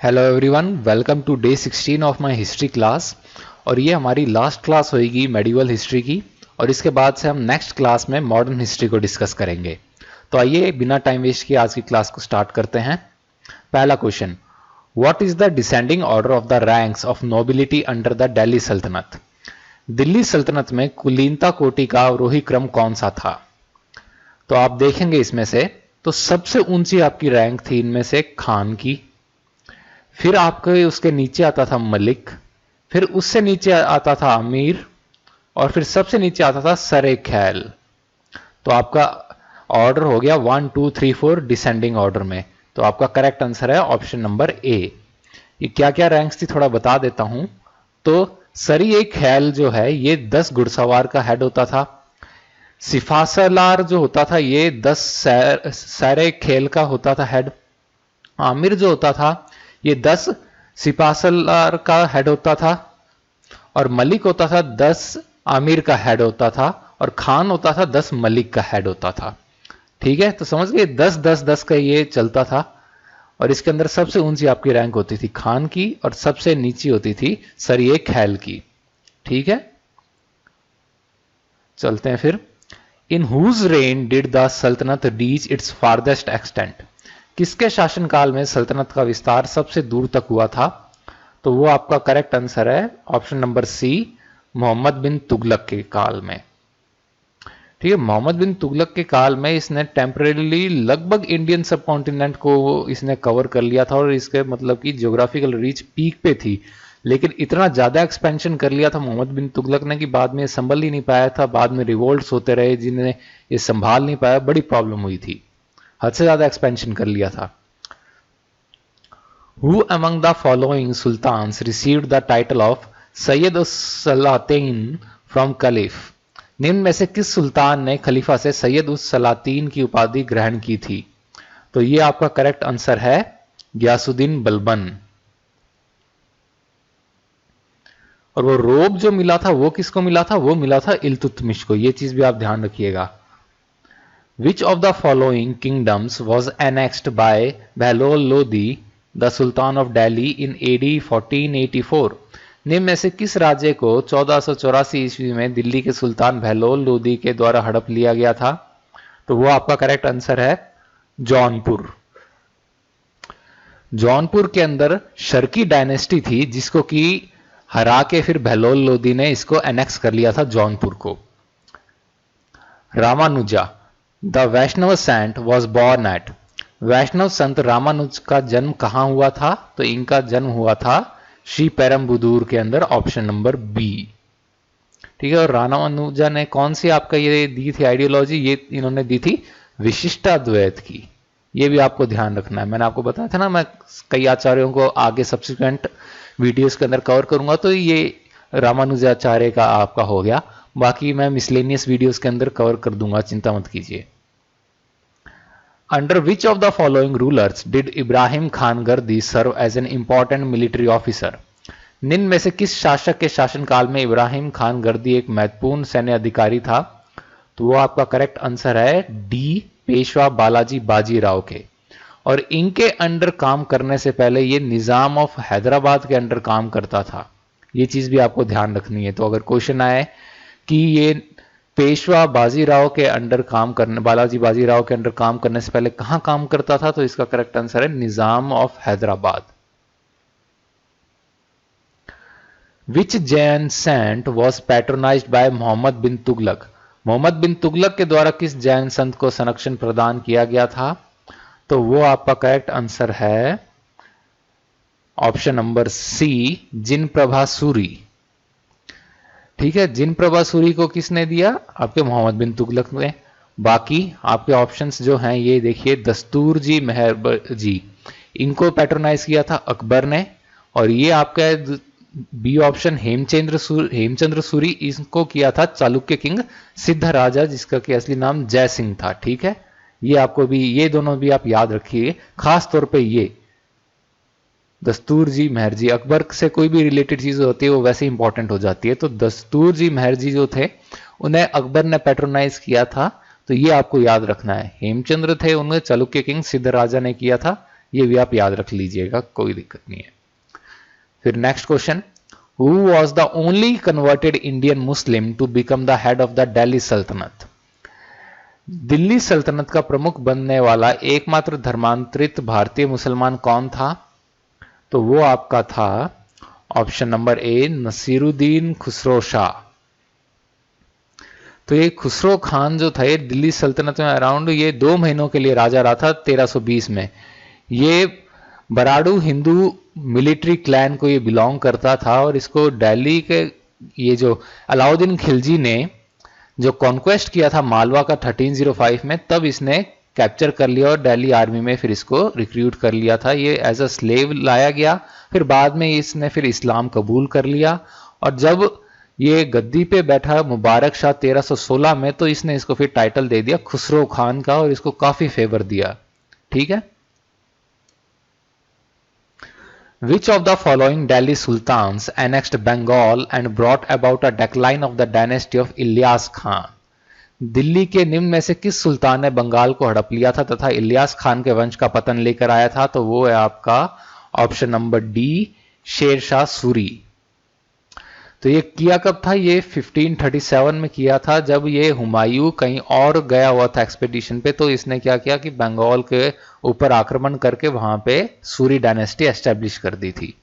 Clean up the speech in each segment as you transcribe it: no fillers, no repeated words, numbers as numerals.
Hello everyone, welcome to day 16 of my history class. और ये हमारी लास्ट क्लास होगी मेडिवल हिस्ट्री की, और इसके बाद से हम नेक्स्ट क्लास में मॉडर्न हिस्ट्री को डिस्कस करेंगे। तो आइए बिना टाइम वेस्ट किए आज की क्लास को स्टार्ट करते हैं। पहला question, what is the descending order of the ranks of nobility under the Delhi sultanate? Delhi सल्तनत में कुलीनता कोटि का अवरोही क्रम कौन सा था? तो आप देखेंगे इसमें से तो सबसे ऊंची आपकी रैंक थी इनमें से खान की, फिर आपके उसके नीचे आता था मलिक, फिर उससे नीचे आता था अमीर, और फिर सबसे नीचे आता था सरे ख्याल। तो आपका ऑर्डर हो गया 1 2 3 4 डिसेंडिंग ऑर्डर में। तो आपका करेक्ट आंसर है ऑप्शन नंबर ए। ये क्या क्या रैंक्स थी थोड़ा बता देता हूं। तो सरी ख्याल जो है ये 10 घुड़सवार का हेड होता था। सिफासलार जो होता था ये 10 सरे खेल का होता था हेड। आमिर जो होता था ये 10 सिपासलार का हेड होता था, और मलिक होता था 10 आमिर का हेड होता था, और खान होता था 10 मलिक का हेड होता था। ठीक है, तो समझ गए 10 10 10 का ये चलता था। और इसके अंदर सबसे ऊंची आपकी रैंक होती थी खान की, और सबसे नीची होती थी सरिये खैल की। ठीक है, चलते हैं फिर। In whose reign did the sultanate reach its farthest extent? किसके शासनकाल में सल्तनत का विस्तार सबसे दूर तक हुआ था? तो वो आपका करेक्ट आंसर है ऑप्शन नंबर सी, मोहम्मद बिन तुगलक के काल में। ठीक है, मोहम्मद बिन तुगलक के काल में इसने टेम्परेली लगभग इंडियन सब कॉन्टिनेंट को इसने कवर कर लिया था, और इसके मतलब कि ज्योग्राफिकल रीच पीक पे थी। लेकिन इतना ज्यादा एक्सपेंशन कर लिया था मोहम्मद बिन तुगलक ने कि बाद में संभल ही नहीं पाया था। बाद में रिवोल्ट्स होते रहे जिन्हें ये संभाल नहीं पाया, बड़ी प्रॉब्लम हुई थी, हद से ज्यादा एक्सपेंशन कर लिया था। Who among the following sultans received the title of Syed उस-सलातीन from Caliph? निम्न में से किस सुल्तान ने खलीफा से सैयद उस-सलातीन की उपाधि ग्रहण की थी? तो ये आपका करेक्ट आंसर है गयासुद्दीन बलबन। और वो रोब जो मिला था वो किसको मिला था? वो मिला था इल्तुतमिश को। ये चीज भी आप ध्यान रखिएगा। Which of the following kingdoms was annexed by Behlol Lodi, the Sultan of Delhi, in AD 1484? निम्न में से किस राज्य को 1484 ईस्वी में दिल्ली के सुल्तान बहलोल लोदी के द्वारा हड़प लिया गया था? तो वो आपका करेक्ट आंसर है जौनपुर। जौनपुर के अंदर शर्की डायनेस्टी थी, जिसको कि हरा के फिर बहलोल लोदी ने इसको एनेक्स कर लिया था जौनपुर को। Ramanuja the Vaishnav saint was born at? वैष्णव संत रामानुज का जन्म कहां हुआ था? तो इनका जन्म हुआ था श्री पेरम्बुदूर के अंदर, ऑप्शन नंबर बी। ठीक है, और रामानुजा ने कौन सी आपका ये दी थी आइडियोलॉजी? ये इन्होंने दी थी विशिष्टाद्वैत की। ये भी आपको ध्यान रखना है। मैंने आपको बताया था ना, मैं कई आचार्यों को आगे सब्सिक्वेंट वीडियोस के अंदर कवर करूंगा, तो ये रामानुजाचार्य का आपका हो गया। बाकी मैं मिसलेनियस वीडियोस के अंदर कवर कर दूंगा, चिंता मत कीजिए। Under which of the following rulers did Ibrahim Khan Gardi serve as an important military officer? निम्न में से किस शासक के शासनकाल में इब्राहिम खान गर्दी एक महत्वपूर्ण सैन्य अधिकारी था? तो वो आपका करेक्ट आंसर है डी, पेशवा बालाजी बाजीराव के। और इनके अंडर काम करने से पहले ये निजाम ऑफ हैदराबाद के अंडर काम करता था। ये चीज भी आपको ध्यान रखनी है। तो अगर क्वेश्चन आए कि ये पेशवा बाजीराव के अंडर काम करने, बालाजी बाजीराव के अंडर काम करने से पहले कहां काम करता था, तो इसका करेक्ट आंसर है Nizam of Hyderabad. Which Jain saint was patronised by Mohammad bin Tughlaq? Mohammad bin Tughlaq के द्वारा किस जैन संत को संरक्षण प्रदान किया गया था? तो वो आपका करेक्ट आंसर है ऑप्शन नंबर सी, जिन प्रभा सूरी। ठीक है, जिन प्रभा सूरी को किसने दिया? आपके मोहम्मद बिन तुगलक ने। बाकी आपके ऑप्शंस जो हैं ये देखिए, दस्तूर जी, मेहर जी, इनको पैट्रोनाइज किया था अकबर ने। और ये आपका बी ऑप्शन हेमचंद्र सूरी, इसको किया था चालुक्य किंग सिद्धराजा, जिसका कि असली नाम जय सिंह था। ठीक है, ये आपको भी, ये दोनों भी आप याद रखिए, खास तौर पे ये दस्तूर जी, मेहर जी। अकबर से कोई भी रिलेटेड चीज होती है वो वैसे इंपॉर्टेंट हो जाती है। तो दस्तूर जी, मेहर जी जो थे उन्हें अकबर ने पैट्रोनाइज किया था, तो ये आपको याद रखना है। हेमचंद्र थे, उन्हें चालुक्य किंग सिद्धराजा ने किया था। ये भी आप याद रख लीजिएगा, कोई दिक्कत नहीं है। फिर next question, who was the only converted Indian Muslim to become the head of the Delhi sultanate? Delhi सल्तनत का प्रमुख बनने वाला एकमात्र धर्मांतरित भारतीय मुसलमान कौन था? तो वो आपका था option number A, Nasiruddin Khusro Shah. तो ये खुसरो खान जो था, ये दिल्ली सल्तनत में अराउंड ये 2 महीनों के लिए राजा रहा था 1320 में। ये बराड़ू हिंदू मिलिट्री क्लैन को ये बिलोंग करता था और इसको दिल्ली के ये जो अलाउद्दीन खिलजी ने जो कॉन्क्वेस्ट किया था मालवा का 1305 में, तब इसने कैप्चर कर लिया और दिल्ली आर्मी में फिर इसको रिक्रूट कर लिया था। ये एज अ स्लेव लाया गया, फिर बाद में इसने फिर इस्लाम कबूल कर लिया और जब ये गद्दी पे बैठा मुबारक शाह 1316 में, तो इसने इसको फिर टाइटल दे दिया खुसरो खान का और इसको काफी फेवर दिया। ठीक है। Which of the following Delhi sultans annexed Bengal and brought about a decline of the dynasty of Ilyas Khan? Delhi के निम्न में से किस सुल्तान ने बंगाल को हड़प लिया था तथा इलियास खान के वंश का पतन लेकर आया था? तो वो है आपका option number D, Sher Shah Suri. तो ये किया कब था? ये 1537 में किया था, जब ये हुमायूं कहीं और गया हुआ था एक्सपेडिशन पे, तो इसने क्या किया कि बंगाल के ऊपर आक्रमण करके वहां पे सूरी डायनेस्टी एस्टेब्लिश कर दी थी।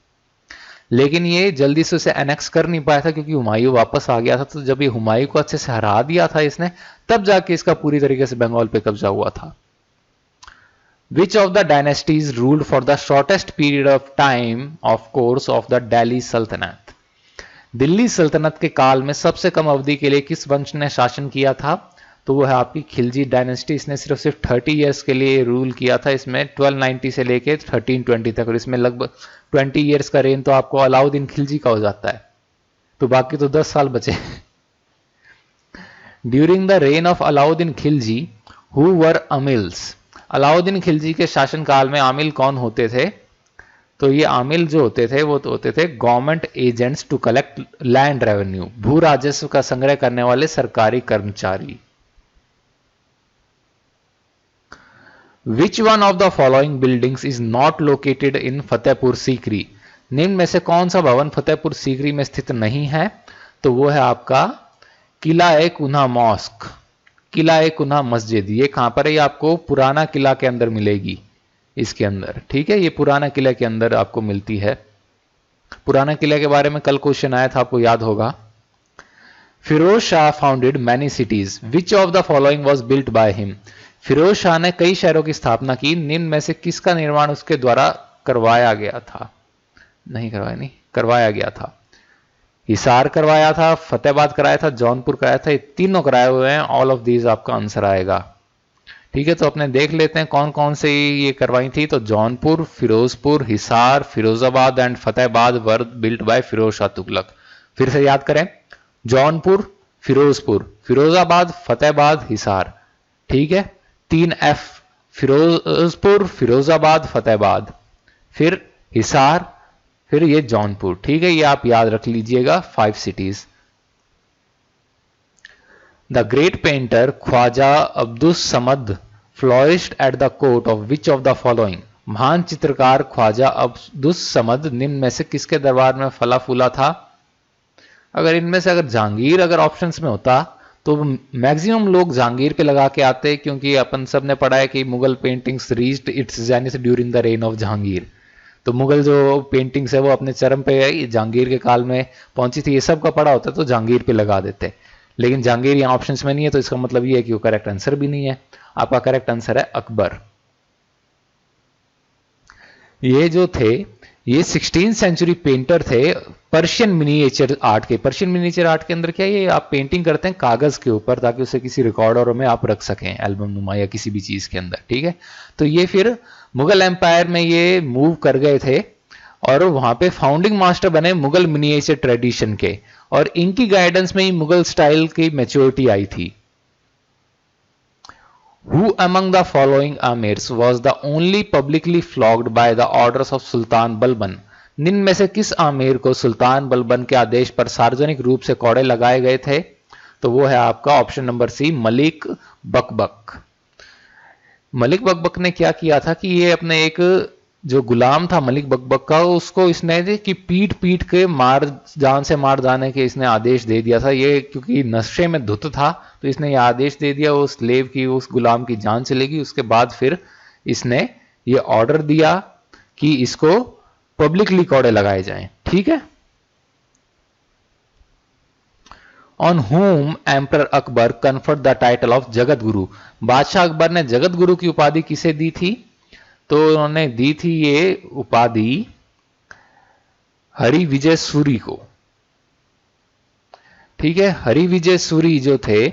लेकिन ये जल्दी से उसे एनेक्स कर नहीं पाया था क्योंकि हुमायूं वापस आ गया था। तो जब ये हुमायूं को अच्छे से हरा दिया था इसने, तब जाके इसका पूरी तरीके से बंगाल पे कब्जा हुआ था। Which of the dynasties ruled for the shortest period of time of course of the Delhi Sultanate? Delhi सल्तनत के काल में सबसे कम अवधि के लिए किस वंश ने शासन किया था? तो वो है आपकी खिलजी डायनेस्टी। इसने सिर्फ 30 इयर्स के लिए रूल किया था। इसमें 1290 से लेके 1320 तक, और इसमें लगभग 20 इयर्स का रेन तो आपको अलाउद्दीन खिलजी का हो जाता है, तो बाकी तो 10 साल बचे। During the reign of Alauddin Khilji who were amils? Alauddin Khilji के शासनकाल में आमिल कौन होते थे? तो ये आमिल जो होते थे वो तो होते थे government agents to collect land revenue, भू राजस्व का संग्रह करने वाले सरकारी कर्मचारी। Which one of the following buildings is not located in Fatehpur Sikri? निम्न में से कौन सा भवन फतेहपुर सीकरी में स्थित नहीं है? तो वो है आपका किला ए कुन्हा मॉस्क, किला ए कुन्हा मस्जिद। ये कहां पर है? ये आपको पुराना किला के अंदर मिलेगी, इसके अंदर। ठीक है, ये पुराना किला के अंदर आपको मिलती है। पुराना किला के बारे में कल क्वेश्चन आया था, आपको याद होगा। Firoz Shah founded many cities, which of the following was built by him? Firoz Shah ने कई शहरों की स्थापना की, निम्न में से किसका निर्माण उसके द्वारा करवाया गया था? करवाया गया था। हिसार करवाया था, फतेहाबाद कराया था, जौनपुर कराया था। ये तीनों कराए हुए हैं। ऑल ऑफ दीज आपका आंसर आएगा। ठीक है, तो अपने देख लेते हैं कौन कौन से ये करवाई थी। तो Jaunpur, Firozpur, Hisar, Firozabad and Fatehabad were built by Firoz Shah Tughlaq. फिर से याद करें, जौनपुर, फिरोजपुर, फिरोजाबाद, फतेहाबाद, हिसार। ठीक है, 3F, फिरोजपुर, फिरोजाबाद, फतेहाबाद, फिर हिसार, फिर ये जौनपुर। ठीक है, ये आप याद रख लीजिएगा, 5 cities. The great painter Khwaja Abdus Samad flourished at the court of which of the following? महान चित्रकार ख्वाजा अब्दुस समद निम्न में से किसके दरबार में फला फूला था? अगर इनमें से जहांगीर ऑप्शंस में होता तो मैक्सिमम लोग जहांगीर पे लगा के आते, क्योंकि अपन सब ने पढ़ा है कि Mughal paintings reached it's zenith during the reign of Jahangir. तो मुगल जो पेंटिंग्स है वो अपने चरम पे जहांगीर के काल में पहुंची थी। ये सब का पढ़ा होता तो जहांगीर पे लगा देते, लेकिन जहांगीर यहाँ ऑप्शंस में नहीं है, तो इसका मतलब ये है कि वो करेक्ट आंसर भी नहीं है। आपका करेक्ट आंसर है अकबर। ये जो थे ये 16th सेंचुरी पेंटर थे पर्शियन मिनिएचर आर्ट के। पर्शियन मिनिएचर आर्ट के अंदर क्या है, ये आप पेंटिंग करते हैं कागज के ऊपर, ताकि उसे किसी रिकॉर्डर में आप रख सकें, एल्बम नुमा या किसी भी चीज के अंदर। ठीक है, तो ये फिर मुगल एम्पायर में ये मूव कर गए थे और वहां पे फाउंडिंग मास्टर बने मुगल मिनिएचर ट्रेडिशन के, और इनकी गाइडेंस में ही मुगल स्टाइल की मैच्योरिटी आई थी। Who among the following amirs was the only publicly flogged by the orders of सुल्तान बलबन? निम्न में से किस आमिर को सुल्तान बलबन के आदेश पर सार्वजनिक रूप से कोड़े लगाए गए थे? तो वो है आपका ऑप्शन नंबर सी, मलिक बकबक। मलिक बकबक ने क्या किया था कि ये अपने एक जो गुलाम था मलिक बकबक का, उसको इसने कि पीट पीट के मार, जान से मार जाने के इसने आदेश दे दिया था। ये क्योंकि नशे में धुत था तो इसने ये आदेश दे दिया, उस स्लेव की, उस गुलाम की जान चलेगी। उसके बाद फिर इसने ये ऑर्डर दिया कि इसको पब्लिकली कोड़े लगाए जाएं। ठीक है। On home emperor Akbar conferred the title of Jagat Guru. बादशाह अकबर ने जगत गुरु की उपाधि किसे दी थी? तो उन्होंने दी थी ये उपाधि हरि विजय सूरी को। ठीक है। हरि विजय सूरी जो थे,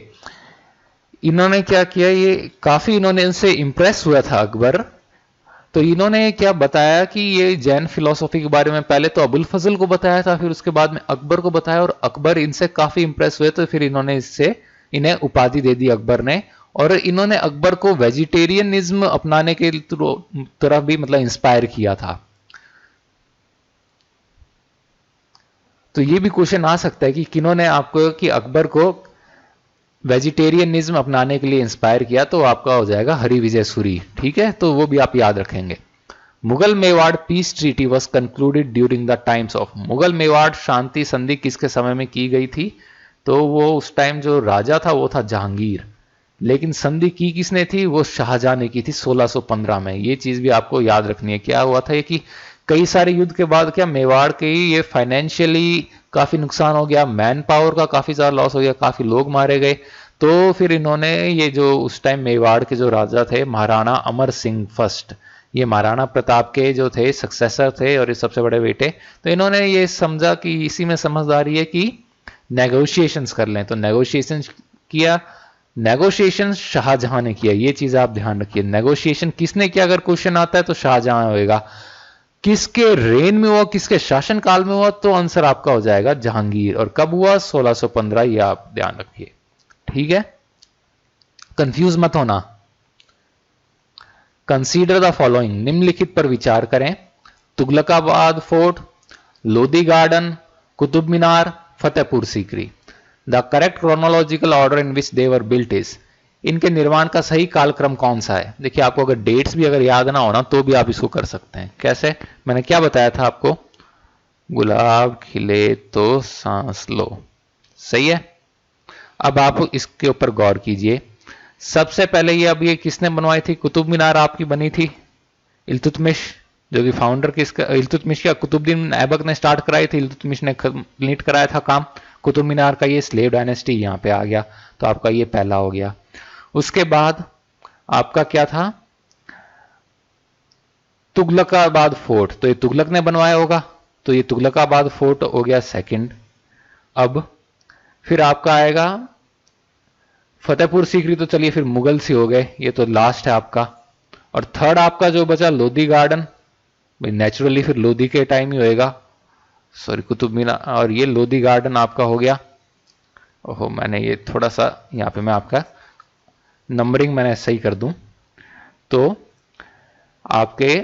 इन्होंने क्या किया, ये काफी इन्होंने इनसे इंप्रेस हुआ था अकबर। तो इन्होंने क्या बताया कि ये जैन फिलॉसफी के बारे में पहले तो अबुल फजल को बताया था, फिर उसके बाद में अकबर को बताया, और अकबर इनसे काफी इंप्रेस हुए, तो फिर इन्होंने इससे इन्हें उपाधि दे दी अकबर ने। और इन्होंने अकबर को वेजिटेरियनिज्म अपनाने के तरफ भी मतलब इंस्पायर किया था। तो ये भी क्वेश्चन आ सकता है कि किन्होंने आपको, कि अकबर को वेजिटेरियनिज्म अपनाने के लिए इंस्पायर किया, तो आपका हो जाएगा हरि विजय सूरी। ठीक है। तो वो भी आप याद रखेंगे। Mughal Mewar peace treaty was concluded during the times of. Mughal Mewar शांति संधि किसके समय में की गई थी? तो वो उस टाइम जो राजा था वो था जहांगीर, लेकिन संधि की किसने थी? वो शाहजहां ने की थी 1615 में। ये चीज भी आपको याद रखनी है। क्या हुआ था ये कि कई सारे युद्ध के बाद क्या मेवाड़ के ही ये फाइनेंशियली काफी नुकसान हो गया, मैन पावर का काफी ज्यादा लॉस हो गया, काफी लोग मारे गए। तो फिर इन्होंने ये जो उस टाइम मेवाड़ के जो राजा थे महाराणा अमर सिंह फर्स्ट, ये महाराणा प्रताप के जो थे सक्सेसर थे और ये सबसे बड़े बेटे, तो इन्होंने ये समझा कि इसी में समझदारी है कि नेगोशिएशंस कर लें। तो नेगोशिएशन किया। नेगोशिएशन शाहजहां ने किया। ये चीज आप ध्यान रखिए। नेगोशिएशन किसने किया? अगर क्वेश्चन आता है तो शाहजहां होएगा। किसके रेन में हुआ, किसके शासन काल में हुआ? तो आंसर आपका हो जाएगा जहांगीर। और कब हुआ? 1615। ये आप ध्यान रखिए। ठीक है। कंफ्यूज मत होना। Consider the following. निम्नलिखित पर विचार करें। Tughlaqabad fort, Lodi garden, Qutub Minar, Fatehpur Sikri. The correct chronological order in which they were built is. इनके निर्माण का सही कालक्रम कौन सा है? देखिए, आपको अगर डेट्स भी अगर याद ना होना तो भी आप इसको कर सकते हैं। कैसे? मैंने क्या बताया था आपको? गुलाब खिले तो सांस लो। सही है। अब आप इसके ऊपर गौर कीजिए। सबसे पहले ये किसने बनवाई थी? कुतुब मीनार आपकी बनी थी इल्तुतमिश, जो कि फाउंडर किसका? इल्तुतमिश का। कुतुबुद्दीन ऐबक ने स्टार्ट कराई थी, इल्तुतमिश ने कंप्लीट कराया था काम। कुतुब मीनार का ये स्लेव डायनेस्टी यहां पे आ गया, तो आपका ये पहला हो गया। उसके बाद आपका क्या था? तुगलकाबाद फोर्ट, तो ये तुगलक ने बनवाया होगा, तो ये तुगलकाबाद फोर्ट हो गया सेकंड। अब फिर आपका आएगा फतेहपुर सीकरी, तो चलिए फिर मुगल से हो गए, ये तो लास्ट है आपका। और थर्ड आपका जो बचा लोधी गार्डन, नेचुरली फिर लोधी के टाइम ही होएगा, सॉरी कुतुब मीनार, और ये लोधी गार्डन आपका हो गया। ओहो, मैंने ये थोड़ा सा यहाँ पे मैं आपका नंबरिंग मैंने सही कर दूं, तो आपके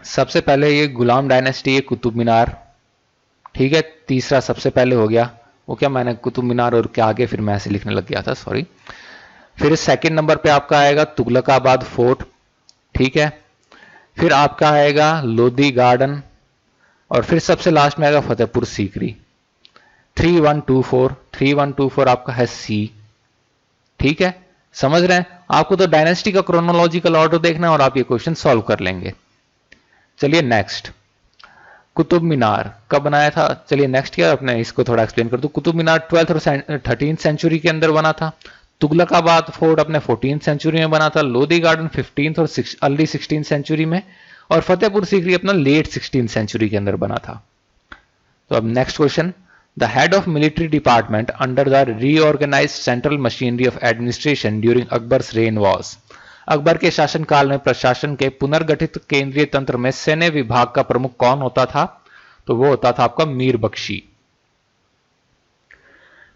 सबसे पहले ये गुलाम डायनेस्टी, ये कुतुब मीनार। ठीक है। तीसरा सबसे पहले हो गया वो क्या, मैंने कुतुब मीनार और क्या आगे फिर मैं ऐसे लिखने लग गया था, सॉरी। फिर सेकंड नंबर पे आपका आएगा तुगलकाबाद फोर्ट। ठीक है। फिर आपका आएगा लोधी गार्डन, और फिर सबसे लास्ट में आएगा फतेहपुर सीकरी। 3124 3124 आपका है सी। ठीक है। समझ रहे हैं? आपको तो डायनेस्टी का क्रोनोलॉजिकल ऑर्डर देखना है और आप ये क्वेश्चन सॉल्व कर लेंगे। चलिए नेक्स्ट, कुतुब मीनार कब बनाया था? चलिए नेक्स्ट क्या, अपने इसको थोड़ा एक्सप्लेन कर दूं। कुतुब मीनार 12th और 13th सेंचुरी के अंदर बना था। तुगलकाबाद फोर्ट अपने 14th सेंचुरी में बना था। लोधी गार्डन 15th और अर्ली 16th सेंचुरी में, और फतेहपुर सीकरी अपना लेट 16th सेंचुरी के अंदर बना था। तो अब next question, the head of military department under the reorganised central machinery of administration during Akbar's reign was. Akbar के शासनकाल में प्रशासन के पुनर्गठित केंद्रीय तंत्र में सैन्य विभाग का प्रमुख कौन होता था? तो वो होता था आपका Mir Bakhshi.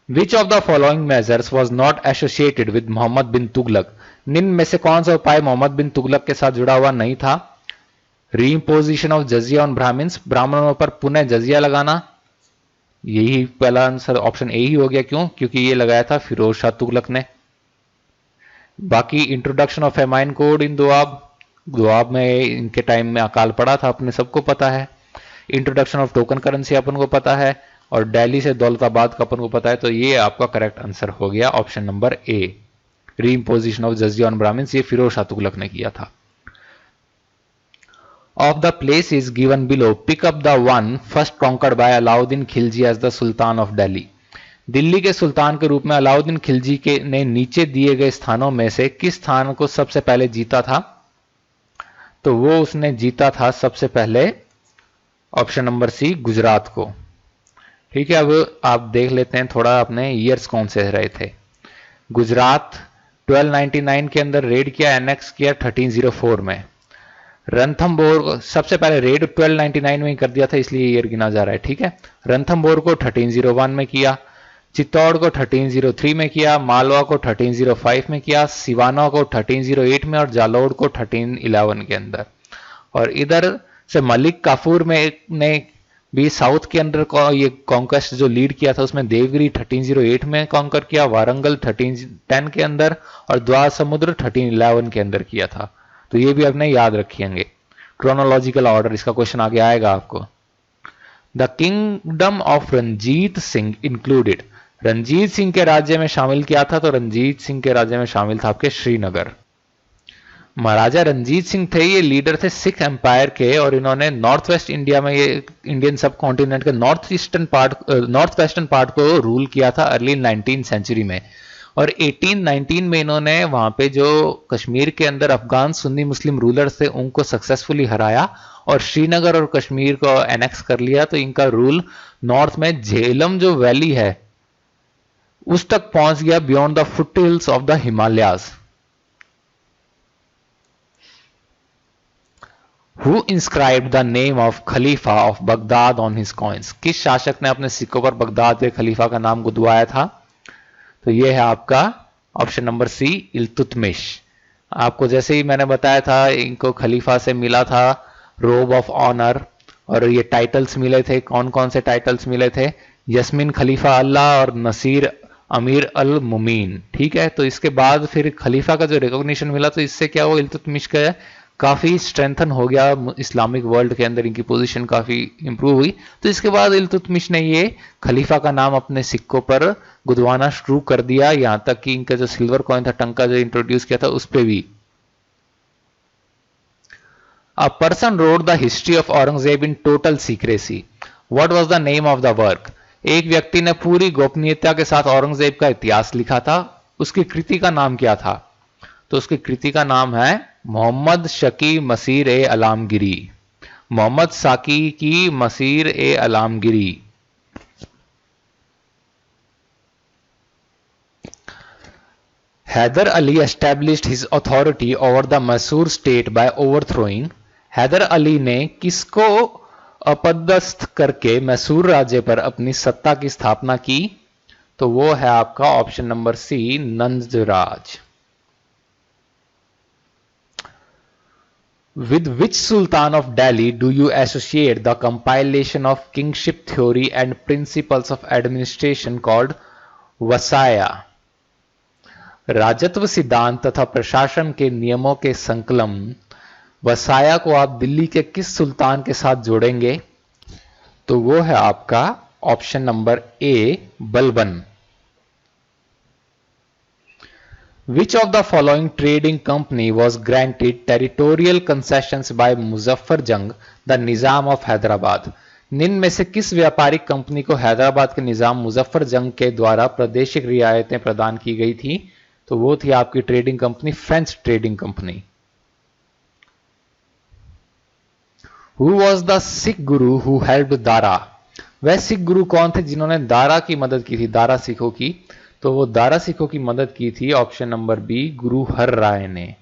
Which of the following measures was not associated with Mohammad bin Tughlaq. निम्न में से कौन सा उपाय मोहम्मद बिन तुगलक के साथ जुड़ा हुआ नहीं था? रीइम्पोजिशन ऑफ जजिया ऑन ब्राह्मण्स, ब्राह्मणों पर पुनः जजिया लगाना। यही पहला आंसर ऑप्शन ए ही हो गया। क्यों? क्योंकि ये लगाया था फिरोज शाह तुगलक ने। बाकी इंट्रोडक्शन ऑफ फेमाइन कोड इन दोआब, दोआब में इनके टाइम में अकाल पड़ा था, अपने सबको पता है। इंट्रोडक्शन ऑफ टोकन करेंसी अपन को पता है, और दिल्ली से दौलताबाद का अपन को पता है। तो ये आपका करेक्ट आंसर हो गया option number A, re imposition of jizya on Brahmins, ये फिरोज शाह तुगलक ने किया था। Of the place is given below, pick up the one first conquered by Alauddin Khilji as the sultan of Delhi. Delhi के सुल्तान के रूप में अलाउद्दीन खिलजी के ने नीचे दिए गए स्थानों में से किस स्थान को सबसे पहले जीता था? तो वो उसने जीता था सबसे पहले ऑप्शन नंबर सी, गुजरात को। ठीक है, अब आप देख लेते हैं थोड़ा अपने ईयर्स कौन से रहे थे। गुजरात 1299 के अंदर रेड किया, एनेक्स किया 1304 में। रणथंबोर सबसे पहले रेड 1299 में ही कर दिया था, इसलिए ईयर गिना जा रहा है। ठीक है, रणथंबोर को 1301 में किया, चित्तौड़ को 1303 में किया, मालवा को 1305 में किया, सिवाना को 1308 में और जालोर को 1311 के अंदर। और इधर से मलिक काफूर में ने भी साउथ के अंदर को ये कॉन्क्वेस्ट जो लीड किया था, उसमें देवगिरी 1308 में कॉन्कर किया, वारंगल 1310 के अंदर और द्वार समुद्र 1311 के अंदर किया था। तो ये भी आपने याद रखिएंगे, क्रोनोलॉजिकल ऑर्डर इसका क्वेश्चन आगे आएगा आपको। The kingdom of Ranjit Singh included, Ranjit Singh के राज्य में शामिल किया था, तो रंजीत सिंह के राज्य में शामिल था आपके श्रीनगर। महाराजा रंजीत सिंह थे, ये लीडर थे सिख एम्पायर के, और इन्होंने नॉर्थ वेस्ट इंडिया में, ये इंडियन सब कॉन्टिनेंट के नॉर्थ वेस्टर्न पार्ट को रूल किया था अर्ली 19th सेंचुरी में। और 1819 में इन्होंने वहां पे जो कश्मीर के अंदर अफगान सुन्नी मुस्लिम रूलर्स थे उनको सक्सेसफुली हराया और श्रीनगर और कश्मीर को एनेक्स कर लिया। तो इनका रूल नॉर्थ में झेलम जो वैली है उस तक पहुंच गया, beyond the foothills of the Himalayas. Who inscribed the name of Khalifa of Baghdad on his coins? किस शासक ने अपने सिक्कों पर बगदाद के खलीफा का नाम गुदवाया था? तो यह है आपका ऑप्शन नंबर सी, इल्तुतमिश। आपको जैसे ही मैंने बताया था, इनको खलीफा से मिला था रोब ऑफ ऑनर, और ये टाइटल्स मिले थे। कौन कौन से टाइटल्स मिले थे? यस्मिन खलीफा अल्लाह और नसीर अमीर अल मुमीन। ठीक है, तो इसके बाद फिर खलीफा का जो रिकॉग्निशन मिला, तो इससे क्या हुआ, इल्तुतमिश का काफी स्ट्रेंथन हो गया इस्लामिक वर्ल्ड के अंदर, इनकी पोजीशन काफी इंप्रूव हुई। तो इसके बाद इल्तुतमिश ने ये खलीफा का नाम अपने सिक्कों पर गुदवाना शुरू कर दिया, यहां तक कि इनका जो सिल्वर कॉइन था, टंका जो इंट्रोड्यूस किया था, उस पे भी। A person road the history of Aurangzeb in total secrecy, what was the name of the work? एक व्यक्ति ने पूरी गोपनीयता के साथ औरंगजेब का इतिहास लिखा था, उसकी कृति का नाम क्या था? तो उसकी कृति का नाम है मोहम्मद शकी मसीर ए अलामगिरी। मोहम्मद साकी की Maasir e Alamgiri. Haidar Ali established his authority over the Mysore state by overthrowing, Haidar Ali ने किसको अपदस्थ करके मैसूर राज्य पर अपनी सत्ता की स्थापना की? तो वो है आपका option number C, Nandraj. With which Sultan of Delhi do you associate the compilation of kingship theory and principles of administration called वसाया? राजत्व सिद्धांत तथा प्रशासन के नियमों के संकलन वसाया को आप दिल्ली के किस सुल्तान के साथ जोड़ेंगे? तो वो है आपका option number A, Balban. Which of the following trading company was granted territorial concessions by Muzaffar Jung, the Nizam of Hyderabad? निम्न में से किस व्यापारिक कंपनी को हैदराबाद के निजाम मुजफ्फर जंग के द्वारा प्रादेशिक रियायतें प्रदान की गई थी? तो वो थी आपकी trading company, French trading company. Who was the Sikh guru who helped Dara? वह सिख गुरु कौन थे जिन्होंने दारा की मदद की थी, दारा सिखों की? तो वो दारा सिखों की मदद की थी ऑप्शन नंबर बी, गुरु हर राय ने।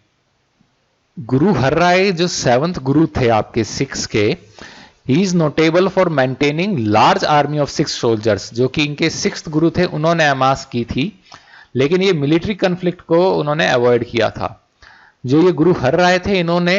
गुरु हर राय जो 7th गुरु थे आपके सिख्स के, he is notable for maintaining large army of 6 soldiers. जो कि इनके 6th गुरु थे, उन्होंने अमास की थी, लेकिन ये मिलिट्री कन्फ्लिक्ट को उन्होंने अवॉइड किया था। जो ये गुरु हर राय थे, इन्होंने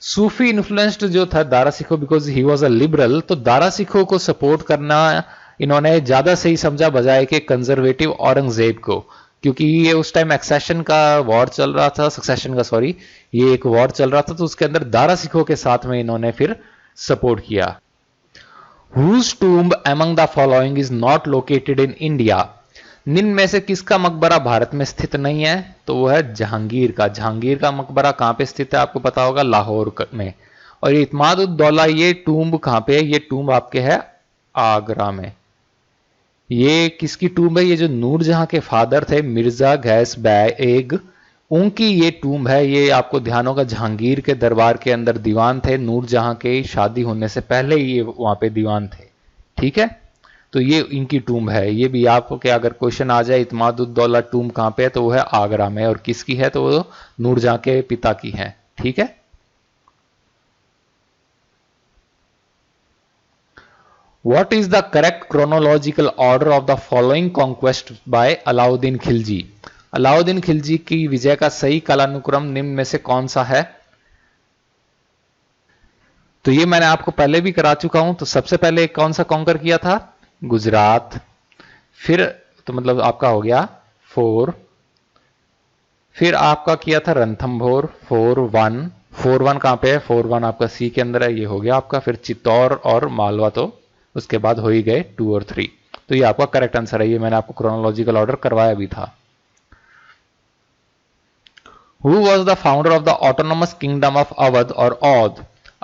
सूफी इन्फ्लुएंस्ड जो था दारा सिखों, because he was a liberal, तो दारा सिखों को सपोर्ट करना इन्होंने ज्यादा सही समझा बजाय के कंजर्वेटिव औरंगजेब को। क्योंकि ये उस टाइम एक्सेशन का वॉर चल रहा था, सक्सेशन का सॉरी, ये एक वॉर चल रहा था, तो उसके अंदर दारा सिखों के साथ में इन्होंने फिर सपोर्ट किया। Whose tomb among the following is not located in India? निम्न में से किसका मकबरा भारत में स्थित नहीं है? तो वो है जहांगीर का। जहांगीर का मकबरा कहां पे स्थित है आपको पता होगा, लाहौर में। और इत्माद-उद-दौला ये टूम्ब कहां पे है? ये टूम्ब आपके है आगरा में। ये किसकी टूम्ब है? ये जो नूरजहां के फादर थे मिर्जा गैस बेग, उनकी ये टूम्ब है। ये आपको ध्यान होगा जहांगीर के दरबार के अंदर दीवान थे, नूरजहां के शादी होने से पहले ये वहां पे दीवान थे। ठीक है, तो ये इनकी टूम्ब है। ये भी आपको क्या अगर क्वेश्चन आ जाए इत्माद-उद-दौला टूम्ब कहां पे है, तो वो है आगरा में। और किसकी है? तो वो नूरजहां के पिता की है। ठीक है, What is the correct chronological order of the following conquest by Alauddin Khilji? Alauddin Khilji की विजय का सही कालानुक्रम निम्न में से कौन सा है? तो ये मैंने आपको पहले भी करा चुका हूं। तो सबसे पहले कौन सा कॉन्कर किया था? गुजरात। फिर तो मतलब आपका हो गया 4। फिर आपका किया था रणथंभौर 4-1। 4-1 कहां पे है? 4-1 आपका सी के अंदर है, ये हो गया आपका। फिर चित्तौड़ और मालवा तो उसके बाद हो ही गए 2 और 3। तो ये आपका करेक्ट आंसर है। ये मैंने आपको क्रोनोलॉजिकल ऑर्डर करवाया भी था। Who was the founder of the autonomous kingdom of Awadh और औध?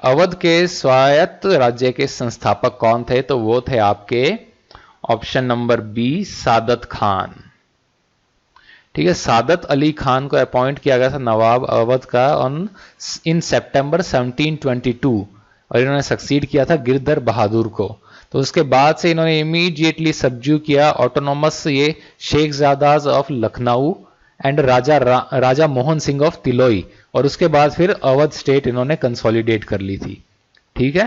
अवध के स्वायत्त राज्य के संस्थापक कौन थे? तो वो थे आपके ऑप्शन नंबर बी, सादत खान। ठीक है, सादत अली खान को अपॉइंट किया गया था नवाब अवध का इन सितंबर 1722 और इन्होंने सक्सीड किया था गिरधर बहादुर को। तो उसके बाद से इन्होंने इमीडिएटली सब्ज्यू किया ऑटोनोमस ये Shaikhzadas of Lucknow and Raja Mohan Singh of Tiloi, और उसके बाद फिर अवध स्टेट इन्होंने कंसोलिडेट कर ली थी। ठीक है,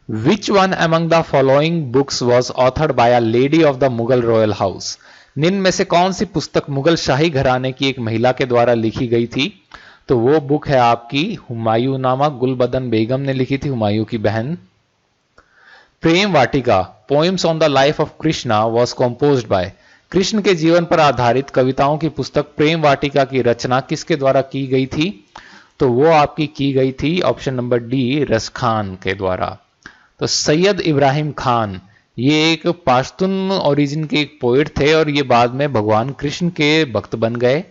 which one among the following books was authored bye a lady of the Mughal royal house? निम्न में से कौन सी पुस्तक मुगल शाही घराने की एक महिला के द्वारा लिखी गई थी? तो वो बुक है आपकी हुमायूं नामा, गुलबदन बेगम ने लिखी थी, हुमायूं की बहन। Prem Vatika poems on the life of Krishna was composed by, Krishna के जीवन पर आधारित कविताओं की पुस्तक प्रेम वाटिका की रचना किसके द्वारा की गई थी? तो वो आपकी की गई थी ऑप्शन नंबर डी, रसखान के द्वारा। तो सैयद इब्राहिम खान ये एक पाश्तून ओरिजिन के एक पोएट थे और ये बाद में भगवान कृष्ण के भक्त बन गए।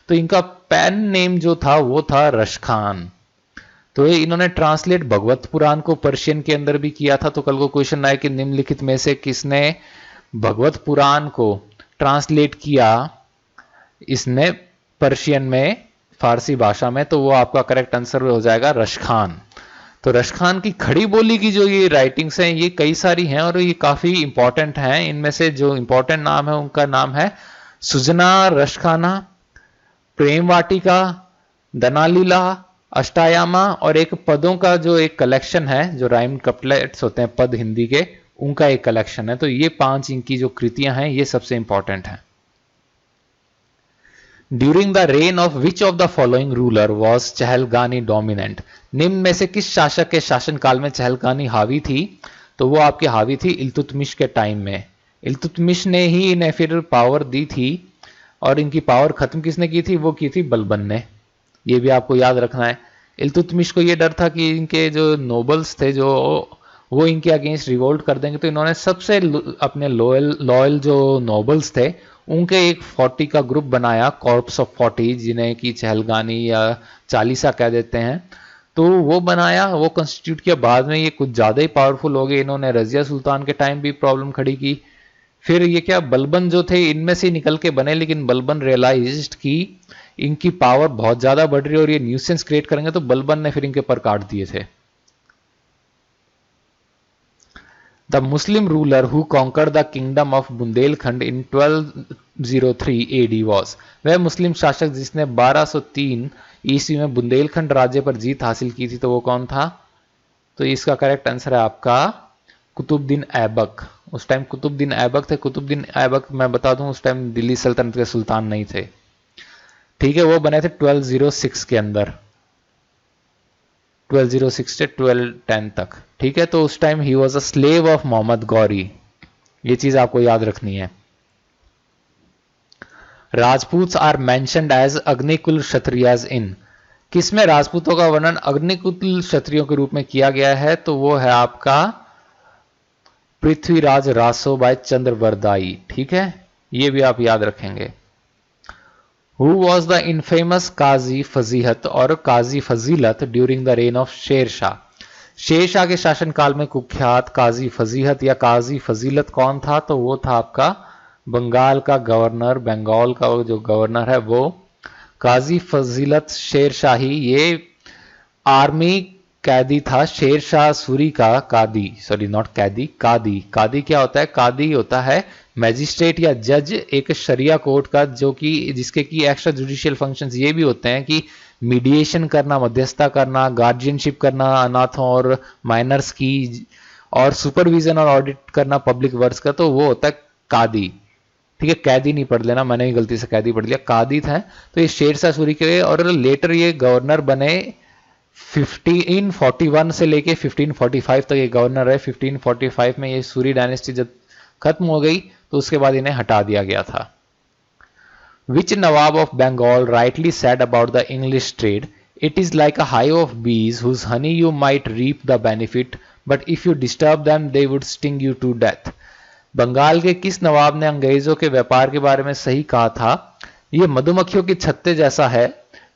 तो इनका पेन नेम जो था वो था रशखान। तो इन्होंने ट्रांसलेट भगवत पुराण को पर्शियन के अंदर भी किया था। तो कल को क्वेश्चन आए कि निम्नलिखित में से किसने भगवत पुराण को ट्रांसलेट किया इसने पर्शियन में, फारसी भाषा में, तो वो आपका करेक्ट आंसर हो जाएगा रशखान। तो रशखान की खड़ी बोली की जो ये राइटिंग्स हैं ये कई सारी हैं और ये काफी इंपॉर्टेंट हैं। इनमें से जो इंपॉर्टेंट नाम है उनका नाम है सुजना रशखाना, प्रेम वाटिका, दनालीला, अष्टायामा और एक पदों का जो एक कलेक्शन है, जो राइम कपलेट्स होते हैं पद हिंदी के, उनका एक कलेक्शन है। तो ये 5 इनकी जो कृतियां हैं ये सबसे इंपॉर्टेंट हैं। During the reign of which of the following ruler was Chahalgani dominant? निम्न में से किस शासक के शासनकाल में चहलगानी हावी थी? तो वो आपकी हावी थी इल्तुतमिश के टाइम में। इल्तुतमिश ने ही इन्हें फिर पावर दी थी और इनकी पावर खत्म किसने की थी? वो की थी बलबन ने। ये भी आपको याद रखना है। इल्तुतमिश को ये डर था कि इनके जो नोबल्स थे जो वो इनके अगेंस्ट रिवोल्ट कर देंगे, तो इन्होंने सबसे अपने लॉयल जो नोबल्स थे उनके एक 40 का ग्रुप बनाया, कॉर्प्स ऑफ 40, जिन्हें कि चहलगानी या चालीसा कह देते हैं। तो वो बनाया, वो कंस्टिट्यूट किया। बाद में ये कुछ ज्यादा ही पावरफुल हो गए। इन्होंने रजिया सुल्तान के टाइम भी प्रॉब्लम खड़ी की। फिर ये क्या बलबन जो थे इनमें से निकल के बने, लेकिन बलबन रियलाइज्ड कि इनकी पावर बहुत ज्यादा बढ़ रही है और ये न्यूसेंस क्रिएट करेंगे, तो बलबन ने फिर इनके पर काट दिए थे। The Muslim ruler who conquered the kingdom of Bundelkhand in 1203 AD was, वह मुस्लिम शासक जिसने 1203 ईस्वी में बुंदेलखंड राज्य पर जीत हासिल की थी, तो वो कौन था? तो इसका करेक्ट आंसर है आपका कुतुबुद्दीन ऐबक। उस टाइम कुतुबुद्दीन ऐबक थे। कुतुबुद्दीन ऐबक मैं बता दूं उस टाइम दिल्ली सल्तनत के सुल्तान नहीं थे। ठीक है, वो बने थे 1206 के अंदर, 1206 से 1210 तक। ठीक है, तो उस टाइम ही was a slave of Mohammad Ghori. ये चीज आपको याद रखनी है। Rajputs are mentioned as Agnikul Kshatriyas in. किसमें राजपूतों का वर्णन अग्निकुल क्षत्रियों के रूप में किया गया है? तो वो है आपका पृथ्वीराज रासो बाय चंद्रवरदाई। ठीक है, ये भी आप याद रखेंगे। Who was the infamous काजी फजीहत और काजी फजीलत during the reign of Sher Shah? Sher Shah के शासनकाल में कुख्यात काजी फजीहत या काजी फजीलत कौन था? तो वो था आपका बंगाल का गवर्नर, बंगाल का जो गवर्नर है वो काजी फजीलत शेरशाही। ये आर्मी कैदी था शेरशाह सूरी का कादी, सॉरी नॉट कैदी, कादी। कादी क्या होता है? कादी होता है मैजिस्ट्रेट या जज एक शरिया कोर्ट का, जो कि जिसके की एक्स्ट्रा जुडिशियल फंक्शंस ये भी होते हैं कि मीडिएशन करना, मध्यस्थता करना, गार्जियनशिप करना अनाथों और माइनर्स की, और सुपरविजन और ऑडिट करना पब्लिक वर्क्स का, तो वो होता है कादी। ठीक है, कैदी नहीं पढ़ लेना, मैंने भी गलती से कैदी पढ़ लिया, कादी था। तो ये शेरशाह सूरी के, और लेटर ये गवर्नर बने 1541 से लेके 1545 तक ये गवर्नर रहे। 1545 में ये सूरी डायनेस्टी जब खत्म हो गई तो उसके बाद इन्हें हटा दिया गया था। Which Nawab of Bengal rightly said about the English trade, it is like a hive of bees whose honey you might reap the benefit but if you disturb them they would sting you to death. Bengal के किस नवाब ने अंग्रेजों के व्यापार के बारे में सही कहा था? यह मधुमक्खियों के छत्ते जैसा है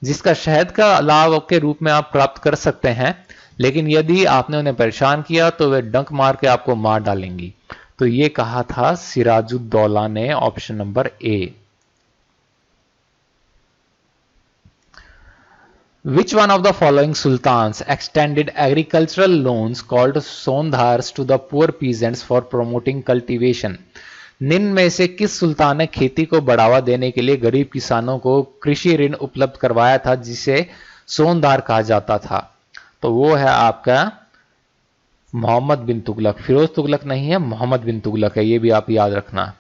जिसका शहद का लाभ के रूप में आप प्राप्त कर सकते हैं, लेकिन यदि आपने उन्हें परेशान किया तो वे डंक मार के आपको मार डालेंगी। तो ये कहा था सिराजुद्दौला ने, option number A. Which one of the following sultans extended agricultural loans called sondhars to the poor peasants for promoting cultivation? निम्न में से किस सुल्तान ने खेती को बढ़ावा देने के लिए गरीब किसानों को कृषि ऋण उपलब्ध करवाया था, जिसे सोनदार कहा जाता था? तो वो है आपका मोहम्मद बिन तुगलक। फिरोज तुगलक नहीं है, मोहम्मद बिन तुगलक है, ये भी आप याद रखना,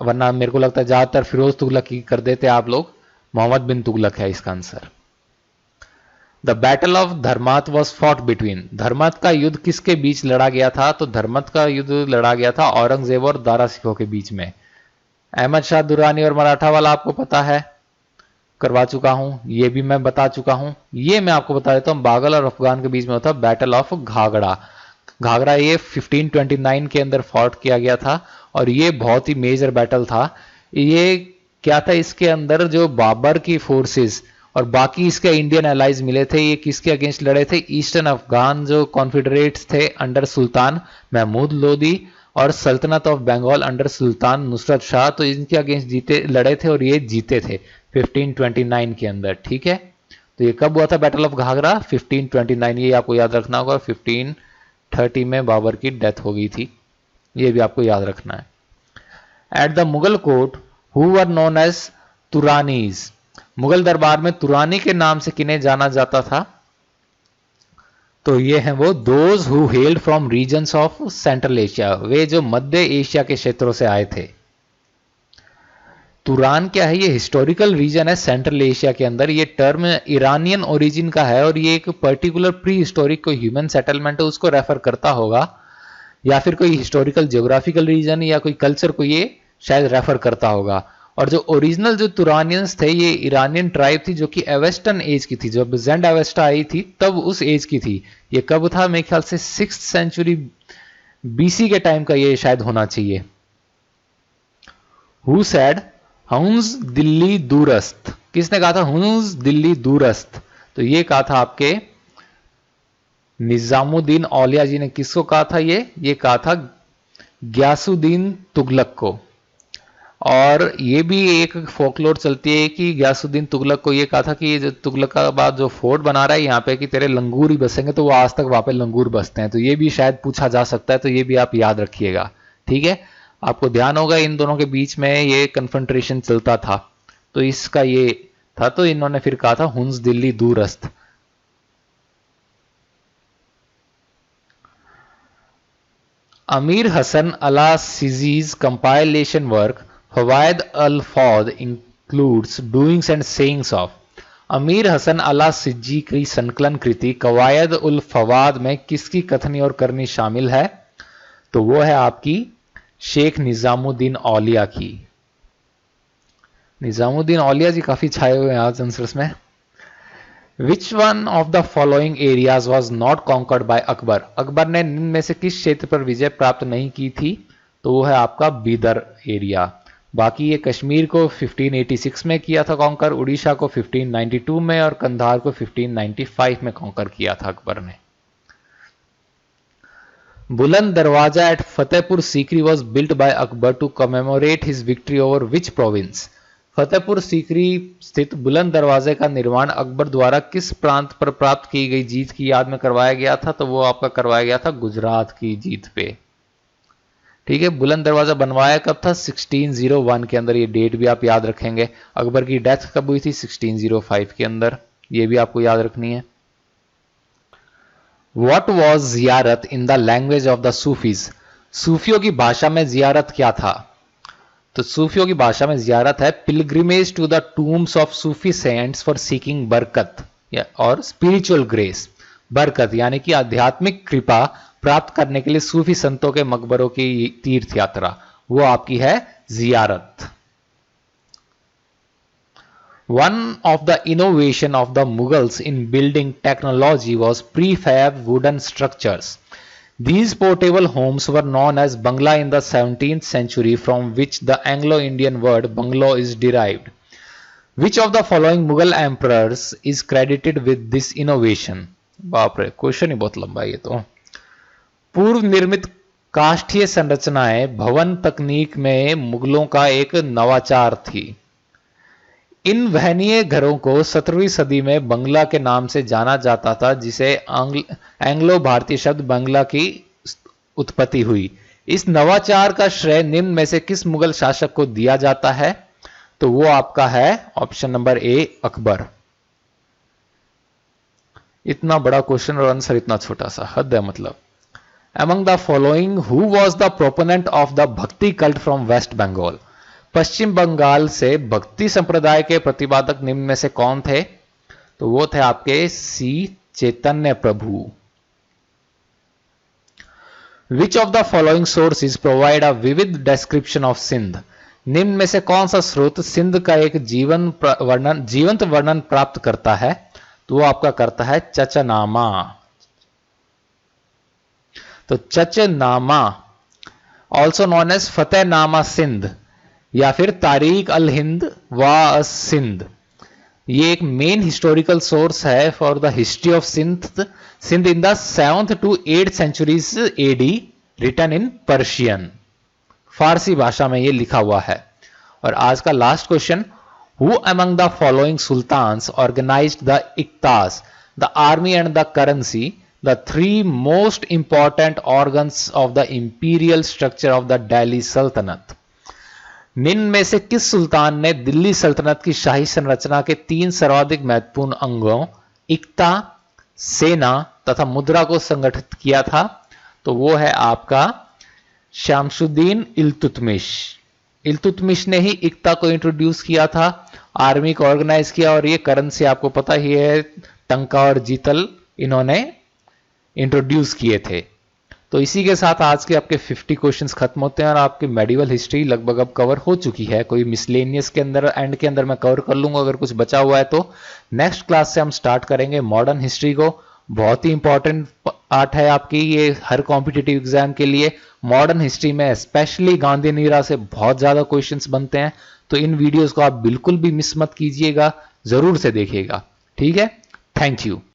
वरना मेरे को लगता है ज्यादातर फिरोज तुगलक ही कर देते आप लोग। मोहम्मद बिन तुगलक है इसका आंसर। द बैटल ऑफ धर्मात वॉज फॉट बिटवीन, धर्मत का युद्ध किसके बीच लड़ा गया था? तो धर्मत का युद्ध लड़ा गया था औरंगजेब और दारा सिखों के बीच में। अहमद शाह दुरानी और मराठा वाला आपको पता है, करवा चुका हूं, ये भी मैं बता चुका हूं। ये मैं आपको बता देता हूं, बागल और अफगान के बीच में होता बैटल ऑफ घाघरा। घाघरा ये 1529 के अंदर फॉट किया गया था और ये बहुत ही मेजर बैटल था। ये क्या था, इसके अंदर जो बाबर की फोर्सेस और बाकी इसके इंडियन एलाइज मिले थे, ये किसके अगेंस्ट लड़े थे? ईस्टर्न अफगान जो कॉन्फेडरेट्स थे अंडर सुल्तान महमूद लोदी और सल्तनत ऑफ बंगाल अंडर सुल्तान नुसरत शाह, तो इनके अगेंस्ट जीते लड़े थे और ये जीते थे 1529 के अंदर। ठीक है, तो ये कब हुआ था बैटल ऑफ घाघरा? 1529, ये आपको याद रखना होगा। 1530 में बाबर की डेथ हो गई थी, ये भी आपको याद रखना है। At the Mughal court who were known as Turanis, Mughal दरबार में तुरानी के नाम से किन्हें जाना जाता था? तो ये हैं वो those who held from regions of central Asia, वे जो मध्य एशिया के क्षेत्रों से आए थे। तुरान क्या है? ये हिस्टोरिकल रीजन है सेंट्रल एशिया के अंदर। ये टर्म ईरानियन ओरिजिन का है और ये एक पर्टिकुलर प्री हिस्टोरिक कोई ह्यूमन सेटलमेंट है उसको रेफर करता होगा, या फिर कोई हिस्टोरिकल जियोग्राफिकल रीजन या कोई कल्चर को ये शायद रेफर करता होगा। और जो ओरिजिनल जो तुरानियंस थे ये ईरानियन ट्राइब थी जो कि एवेस्टर्न एज की थी, जब जेंड एवेस्टा आई थी तब उस एज की थी। ये कब था? मेरे ख्याल से 6th सेंचुरी बीसी के टाइम का ये शायद होना चाहिए। हु सेड हुन्स दिल्ली दूरस्त, किसने कहा था हुन्स दिल्ली दूरस्त? तो ये कहा था आपके निजामुद्दीन औलिया जी ने। किसको कहा था ये कहा था ग्यासुद्दीन तुगलक को। और ये भी एक फोकलोर चलती है कि ग्यासुद्दीन तुगलक को ये कहा था कि ये जो तुगलकाबाद जो फोर्ट बना रहा है यहाँ पे कि तेरे लंगूर ही बसेंगे, तो वो आज तक वहां पे लंगूर बसते हैं। तो ये भी शायद पूछा जा सकता है, तो ये भी आप याद रखिएगा। ठीक है, आपको ध्यान होगा इन दोनों के बीच में ये कन्फ्रंट्रेशन चलता था, तो इसका ये था, तो इन्होंने फिर कहा था Hund's Delhi दूरस्त। Amir Hasan Ala Sijzi's compilation work Fawaid al Fuad includes doings and sayings of. Amir Hasan अला सिज्जी की संकलन कृति कवायद उल फवाद में किसकी कथनी और करनी शामिल है? तो वो है आपकी शेख निजामुद्दीन औलिया की। निजामुद्दीन औलिया जी काफी छाए हुए हैं आज आंसर्स में। Which one of the following areas was not conquered by Akbar? Akbar ने निम्न में से किस क्षेत्र पर विजय प्राप्त नहीं की थी? तो वो है आपका बीदर एरिया। बाकी ये कश्मीर को 1586 में किया था कॉन्कर, उड़ीसा को 1592 में और कंधार को 1595 में कॉन्कर किया था अकबर ने। Buland Darwaza at Fatehpur Sikri was built by Akbar to commemorate his victory over which province? Fatehpur Sikri स्थित बुलंद दरवाजे का निर्माण अकबर द्वारा किस प्रांत पर प्राप्त की गई जीत की याद में करवाया गया था? तो वो आपका करवाया गया था गुजरात की जीत पे। ठीक है, बुलंद दरवाजा बनवाया कब था? 1601 के अंदर। ये डेट भी आप याद रखेंगे। अकबर की डेथ कब हुई थी? 1605 के अंदर। ये भी आपको याद रखनी है। What was ziyarat in the language of the Sufis? सूफियों की भाषा में जियारत क्या था? तो सूफियों की भाषा में जियारत है pilgrimage to the tombs of Sufi saints for seeking बरकत और स्पिरिचुअल ग्रेस। बरकत यानी कि आध्यात्मिक कृपा प्राप्त करने के लिए सूफी संतों के मकबरों की तीर्थ यात्रा, वो आपकी है जियारत। One of the innovation of the Mughals in building technology was prefab wooden structures. These portable homes were known as bangla in the 17th century, from which the Anglo-Indian word bungalow is derived. Which of the following Mughal emperors is credited with this innovation? बाप रे, question ही बहुत लंबा है ये तो। पूर्व निर्मित काष्ठीय संरचनाएं भवन तकनीक में मुगलों का एक नवाचार थी। इन वहनीय घरों को 17वीं सदी में बंगला के नाम से जाना जाता था, जिसे एंग्लो भारतीय शब्द बंगला की उत्पत्ति हुई। इस नवाचार का श्रेय निम्न में से किस मुगल शासक को दिया जाता है? तो वो आपका है ऑप्शन नंबर ए, अकबर। इतना बड़ा क्वेश्चन और आंसर इतना छोटा सा, हद है मतलब। Among the following, who was the proponent of the भक्ति कल्ट फ्रॉम वेस्ट बंगाल? पश्चिम बंगाल से भक्ति संप्रदाय के प्रतिपादक निम्न में से कौन थे? तो वो थे आपके C Chaitanya Prabhu. Which of the following sources provide a vivid description of Sindh? निम्न में से कौन सा स्रोत सिंध का एक जीवंत वर्णन प्राप्त करता है? तो वो आपका करता है चचनामा। तो Chachnama also known as Fatehnama Sindh या फिर तारीख अल हिंद व सिंध, ये एक मेन हिस्टोरिकल सोर्स है for the history of Sindh in the 7th to 8th centuries AD, written in Persian, Farsi भाषा में ये लिखा हुआ है। और आज का last question, who among the following sultans organised the iqtas, the army and the currency, the 3 most important organs of the imperial structure of the Delhi सल्तनत? निम्न में से किस सुल्तान ने दिल्ली सल्तनत की शाही संरचना के 3 सर्वाधिक महत्वपूर्ण अंगों इक्ता, सेना तथा मुद्रा को संगठित किया था? तो वो है आपका शमसुद्दीन इल्तुतमिश। इल्तुतमिश ने ही इक्ता को इंट्रोड्यूस किया था, आर्मी को ऑर्गेनाइज किया, और ये करेंसी आपको पता ही है, टंका और जीतल इन्होंने इंट्रोड्यूस किए थे। तो इसी के साथ आज के आपके 50 क्वेश्चंस खत्म होते हैं और आपकी मेडिवल हिस्ट्री लगभग अब कवर हो चुकी है। कोई मिसलेनियस के अंदर एंड के अंदर मैं कवर कर लूंगा, अगर कुछ बचा हुआ है तो। नेक्स्ट क्लास से हम स्टार्ट करेंगे मॉडर्न हिस्ट्री को। बहुत ही इंपॉर्टेंट पार्ट है आपकी ये हर कॉम्पिटिटिव एग्जाम के लिए। मॉडर्न हिस्ट्री में स्पेशली गांधी ईरा से बहुत ज्यादा क्वेश्चंस बनते हैं, तो इन वीडियोस को आप बिल्कुल भी मिस मत कीजिएगा, जरूर से देखिएगा। ठीक है, थैंक यू।